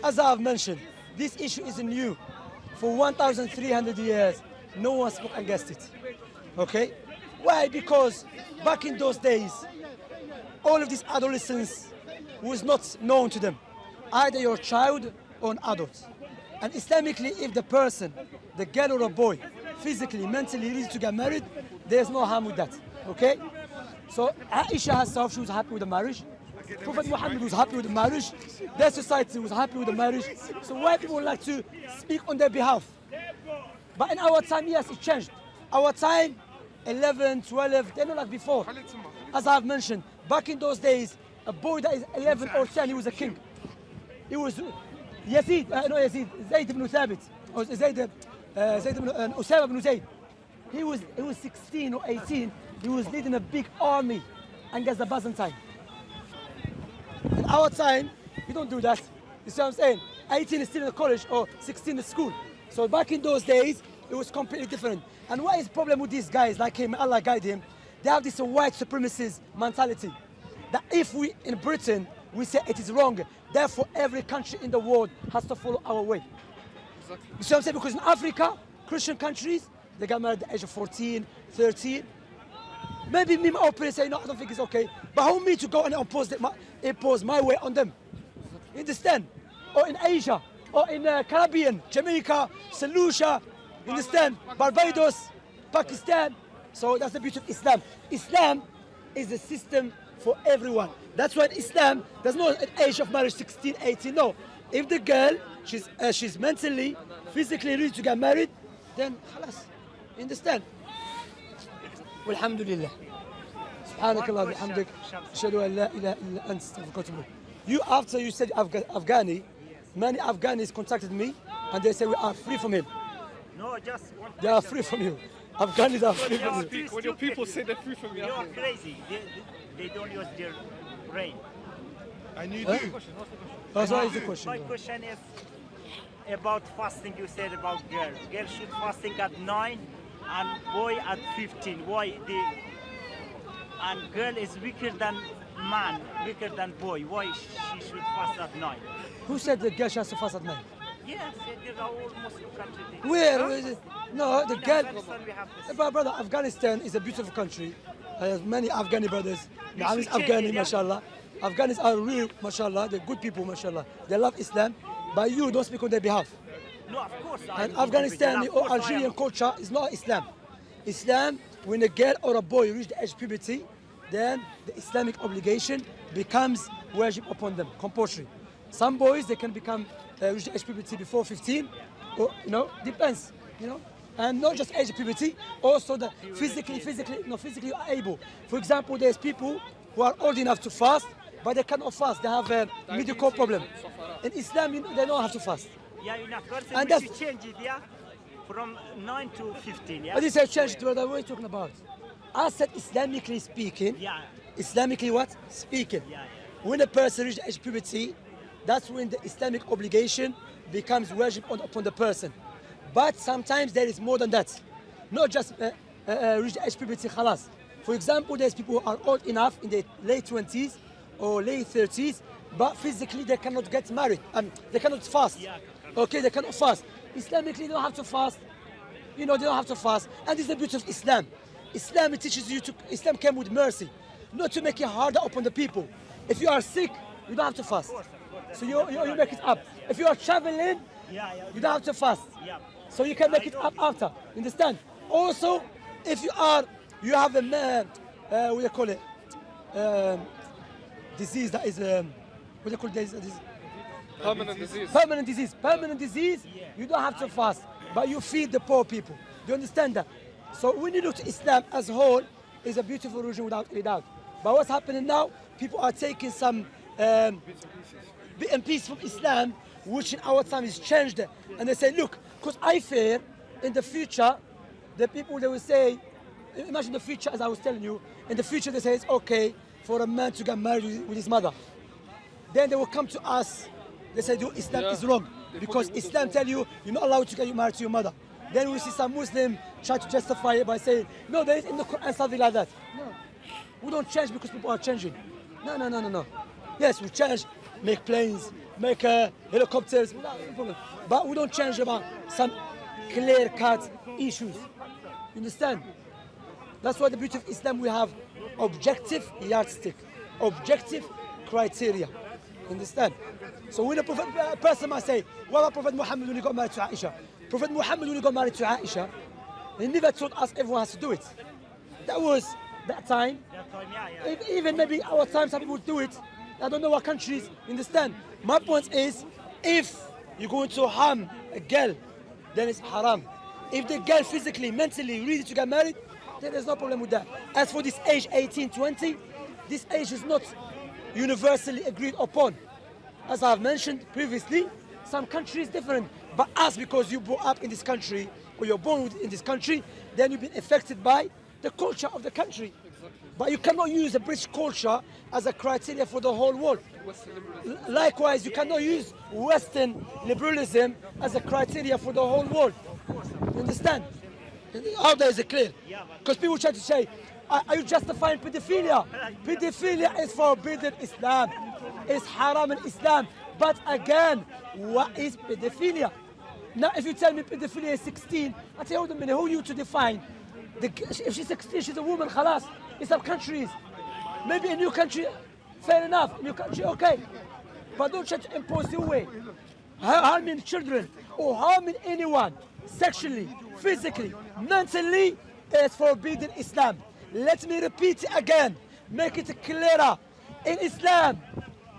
As I've mentioned, this issue isn't new. For 1,300 years, no one spoke against it. Okay? Why? Because back in those days, all of these adolescents was not known to them. Either your child or an adult. And Islamically, if the person, the girl or a boy, physically, mentally ready to get married, there's no harm with that. Okay? So Aisha herself, she was happy with the marriage. Prophet Muhammad was happy with the marriage. Their society was happy with the marriage. So why people like to speak on their behalf? But in our time, yes, it changed. Our time, 11, 12, they're not like before. As I've mentioned, back in those days, a boy that is 11 or 10, he was a king. He was Yazid, Zayd ibn Thabit, or Zayd ibn Usama ibn Zayd. He was 16 or 18. He was leading a big army against the Byzantine. In our time, we don't do that. You see what I'm saying? 18 is still in the college or 16 is school. So back in those days, it was completely different. And what is the problem with these guys like him, Allah guide him, they have this white supremacist mentality. That if we, in Britain, we say it is wrong, therefore every country in the world has to follow our way. Exactly. You see what I'm saying? Because in Africa, Christian countries, they got married at the age of 14, 13. Maybe me, my opinion, say, no, I don't think it's okay. But who me to go and impose my way on them? You understand? Or in Asia, or in Caribbean, Jamaica, St. Lucia, you understand? Barbados, Pakistan. So that's the beauty of Islam. Islam is a system for everyone. That's why in Islam, there's no age of marriage, 16, 18, no. If the girl, she's mentally, physically ready to get married, then khalas. You understand? والحمد لله سبحانك الله وبحمدك أشهد أن لا إله إلا أنت أستغفرك وأتوب إليك. You after you said Afghani, many Afghanis contacted me and they say we are free from him. No, just one. They are free from you. Afghanis are free from you. When your people say they're free from you, You're crazy. They don't use their brain. and you Huh? do. That's why is the question. My question is about fasting. You said about girl. Girl should fasting at 9 and boy at 15. Why and girl is weaker than man, weaker than boy. Why she should fast at 9? Who said the girl has to fast at night? Yes, these are all Muslim countries. Where is it? No, the girl. Afghanistan we have this. But brother, Afghanistan is a beautiful country. I have many Afghani brothers. I'm should change Afghani, it, yeah? mashallah. Afghanis are real, mashallah. They're good people, mashallah. They love Islam. But you don't speak on their behalf. No, of course. And Afghanistan or Algerian culture is not Islam. Islam, when a girl or a boy reach the age of puberty, then the Islamic obligation becomes wajib upon them, compulsory. Some boys, they can become reach the age of puberty before 15, or, depends, And not just age of puberty, also the physically are able. For example, there's people who are old enough to fast, but they cannot fast. They have a medical problem. In Islam, they don't have to fast. Yeah, in Afghanistan, And we that's- should change it, yeah? From 9 to 15, yeah? But this has changed, brother. What are you talking about? I said Islamically speaking. Yeah. Islamically what? Speaking. Yeah. When a person reaches age of puberty, that's when the Islamic obligation becomes wajib upon the person. But sometimes there is more than that. Not just reach age of puberty, khalas. For example, there's people who are old enough in their late 20s or late 30s, but physically they cannot get married and they cannot fast. Yeah. Okay, they cannot fast. Islamically, they don't have to fast. They don't have to fast. And this is the beauty of Islam. Islam, it teaches you Islam came with mercy, not to make it harder upon the people. If you are sick, you don't have to fast. So you make it up. If you are traveling, you don't have to fast. Yeah. So you can make it up after. Understand? Also, if you have a what do you call it? Disease that is what do you call this? Permanent disease. Permanent disease, you don't have to fast, but you feed the poor people. Do you understand that? So when you look to Islam as a whole, it's a beautiful religion without any doubt. But what's happening now, people are taking some bit and piece from Islam, which in our time is changed. And they say, look, because I fear in the future, the people, they will say, imagine the future, as I was telling you, in the future they say it's okay for a man to get married with his mother. Then they will come to us. They say, Islam is wrong because Islam tell you you're not allowed to get married to your mother. Then we see some Muslim try to justify it by saying, no, there is in the Quran something like that. No, we don't change because people are changing. No. Yes, we change, make planes, make helicopters, no problem. But we don't change about some clear-cut issues. You understand? That's why the beauty of Islam, we have objective yardstick, objective criteria. Understand? So when a person might say, what about Prophet Muhammad when he got married to Aisha? Prophet Muhammad when he got married to Aisha, he never told us everyone has to do it. That was that time. Even maybe our time, some people do it. I don't know what countries. Understand? My point is, if you're going to harm a girl, then it's haram. If the girl physically, mentally ready to get married, then there's no problem with that. As for this age, 18, 20, this age is not universally agreed upon. As I've mentioned previously, some countries different. But us, because you grew up in this country, or you're born in this country, then you've been affected by the culture of the country. But you cannot use the British culture as a criteria for the whole world. Likewise, you cannot use Western liberalism as a criteria for the whole world. You understand? How that is it clear? Because people try to say, are you justifying pedophilia? Pedophilia is forbidden in Islam. It's haram in Islam. But again, what is pedophilia? Now, if you tell me pedophilia is 16, I tell you, who are you to define? If she's 16, she's a woman, khalas. In some countries, maybe a new country, fair enough. A new country, okay. But don't try to impose your way. Harming children or harming anyone sexually, physically, mentally is forbidden in Islam. Let me repeat it again. Make it clearer. In Islam,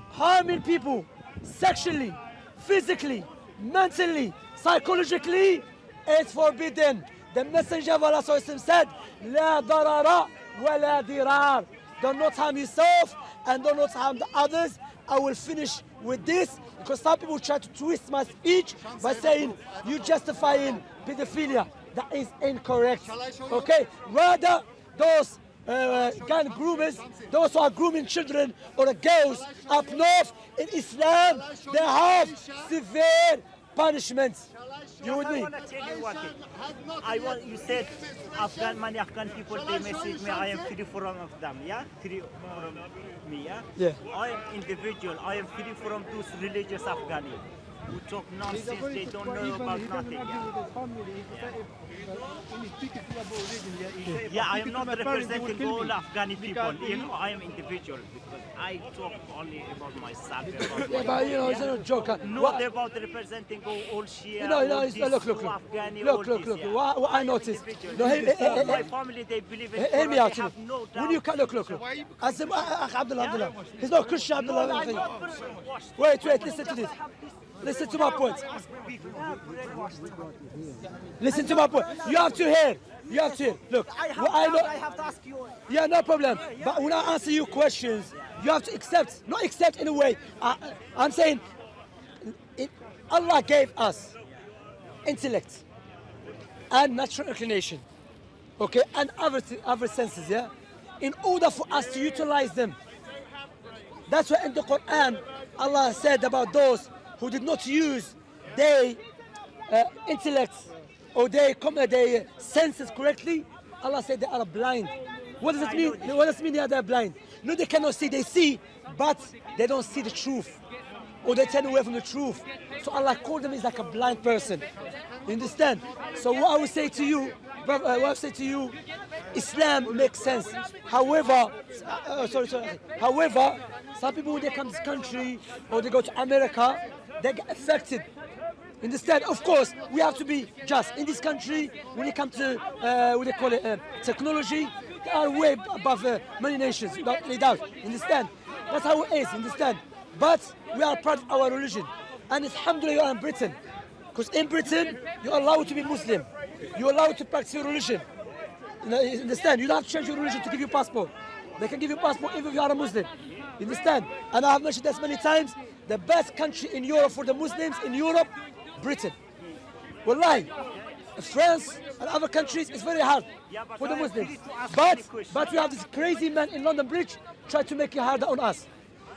harming people sexually, physically, mentally, psychologically is forbidden. The Messenger of Allah said, لا ضرر ولا ضرار. Do not harm yourself and do not harm the others. I will finish with this because some people try to twist my speech by saying you justifying pedophilia. That is incorrect. Okay, rather those gun groomers, those who are grooming children or girls up north in Islam, they have severe punishments. You with me? I want to tell you one thing. You said many Afghan people, they message me, I am free from them, yeah? Free from me, yeah? Yeah. I am individual, I am free from those religious Afghani who talk nonsense, they don't know about nothing. Yeah, I am not representing all Afghani people, you know, I am individual because I talk only about myself. Yeah, but you know, it's not a joke. Not about representing all Shia, You know, look. Afghani, Look. What I noticed. No, my family, they believe in hear me Quran, out. they have no doubt. When you can look. As Abdullah. He's not Christian, Abdullah. Wait, listen to this. Listen to my point. Listen to my point. You have to hear. Look, I have to ask you. Yeah, no problem. But when I answer your questions, you have to accept. Not accept in a way. I'm saying Allah gave us intellect and natural inclination, okay, and other senses, yeah, in order for us to utilize them. That's why in the Quran, Allah said about those who did not use their intellect or their senses correctly. Allah said they are blind. What does it mean? What does it mean they are blind? No, they cannot see. They see, but they don't see the truth, or they turn away from the truth. So Allah called them as like a blind person. You understand? So what I will say to you, Islam makes sense. However, However, some people when they come to this country or they go to America, they get affected. Understand? Of course, we have to be just. In this country, when it comes to what they call it, technology, they are way above many nations, without any doubt. Understand? That's how it is. Understand? But we are proud of our religion, and alhamdulillah, you are in Britain, because in Britain you are allowed to be Muslim. You are allowed to practice your religion. You understand? You don't have to change your religion to give you passport. They can give you passport even if you are a Muslim. You understand? And I have mentioned this many times. The best country in Europe for the Muslims in Europe, Britain. Wallahi, France and other countries, it's very hard for the Muslims. But we have this crazy man in London Bridge try to make it harder on us.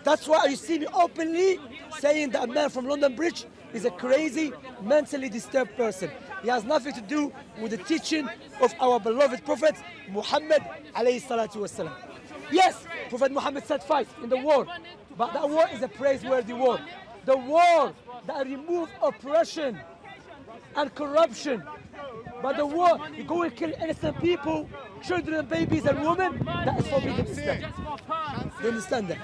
That's why you see me openly saying that a man from London Bridge is a crazy, mentally disturbed person. He has nothing to do with the teaching of our beloved Prophet Muhammad alayhi salatu wasalam. Yes, Prophet Muhammad said fight in the war, but that war is a praiseworthy war. the war that remove oppression and corruption. But the war, you go and kill innocent people, children, babies, and women, that is forbidden in Islam. Do you understand that?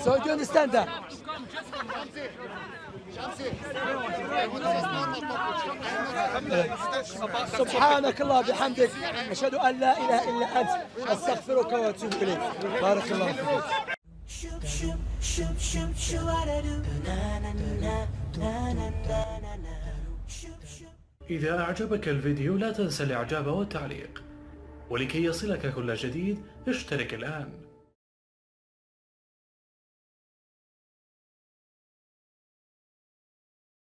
So do you understand that? سبحانك الله بحمدك أشهد أن لا إله إلا أنت أستغفرك وأتوب إليك. بارك الله فيك. إذا أعجبك الفيديو لا تنسى الإعجاب والتعليق، ولكي يصلك كل جديد اشترك الآن.